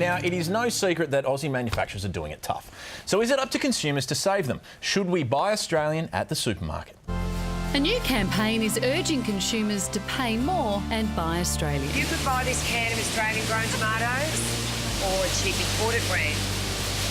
Now, it is no secret that Aussie manufacturers are doing it tough. So is it up to consumers to save them? Should we buy Australian at the supermarket? A new campaign is urging consumers to pay more and buy Australian. You could buy this can of Australian-grown tomatoes or a cheap imported brand,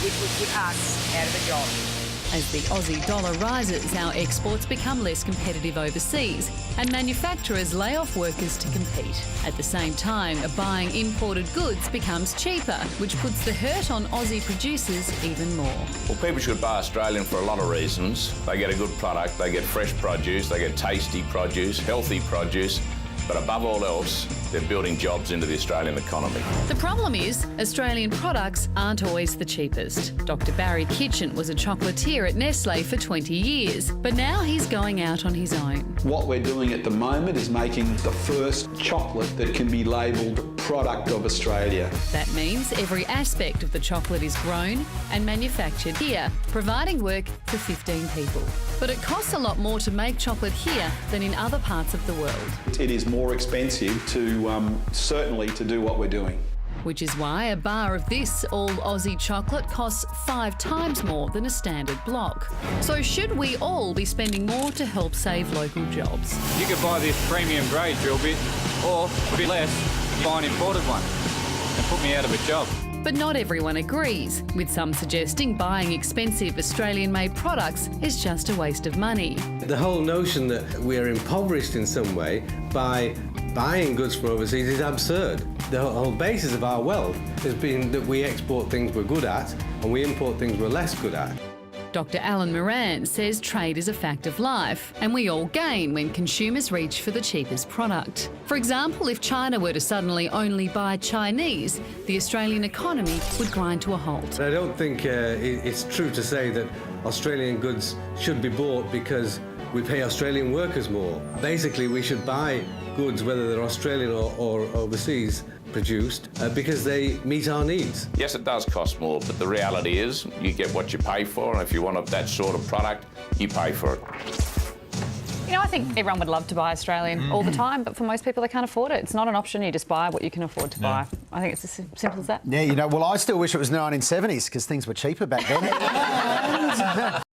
which would put us out of a job. As the Aussie dollar rises, our exports become less competitive overseas and manufacturers lay off workers to compete. At the same time, buying imported goods becomes cheaper, which puts the hurt on Aussie producers even more. Well, people should buy Australian for a lot of reasons. They get a good product, they get fresh produce, they get tasty produce, healthy produce, but above all else, they're building jobs into the Australian economy. The problem is, Australian products aren't always the cheapest. Dr. Barry Kitchen was a chocolatier at Nestle for 20 years, but now he's going out on his own. What we're doing at the moment is making the first chocolate that can be labelled product of Australia. That means every aspect of the chocolate is grown and manufactured here, providing work for 15 people. But it costs a lot more to make chocolate here than in other parts of the world. It is more expensive to certainly to do what we're doing. Which is why a bar of this all Aussie chocolate costs 5 times more than a standard block. So should we all be spending more to help save local jobs? You could buy this premium grade drill bit, or a bit less, buy an imported one and put me out of a job. But not everyone agrees, with some suggesting buying expensive Australian-made products is just a waste of money. The whole notion that we're impoverished in some way by buying goods from overseas is absurd. The whole basis of our wealth has been that we export things we're good at and we import things we're less good at. Dr. Alan Moran says trade is a fact of life and we all gain when consumers reach for the cheapest product. For example, if China were to suddenly only buy Chinese, the Australian economy would grind to a halt. I don't think it's true to say that Australian goods should be bought because we pay Australian workers more. Basically, we should buy goods, whether they're Australian or overseas produced, because they meet our needs. Yes, it does cost more, but the reality is you get what you pay for, and if you want that sort of product, you pay for it. You know, I think everyone would love to buy Australian all the time, but for most people, they can't afford it. It's not an option. You just buy what you can afford to buy. I think it's as simple as that. Yeah, you know, well, I still wish it was the 1970s because things were cheaper back then.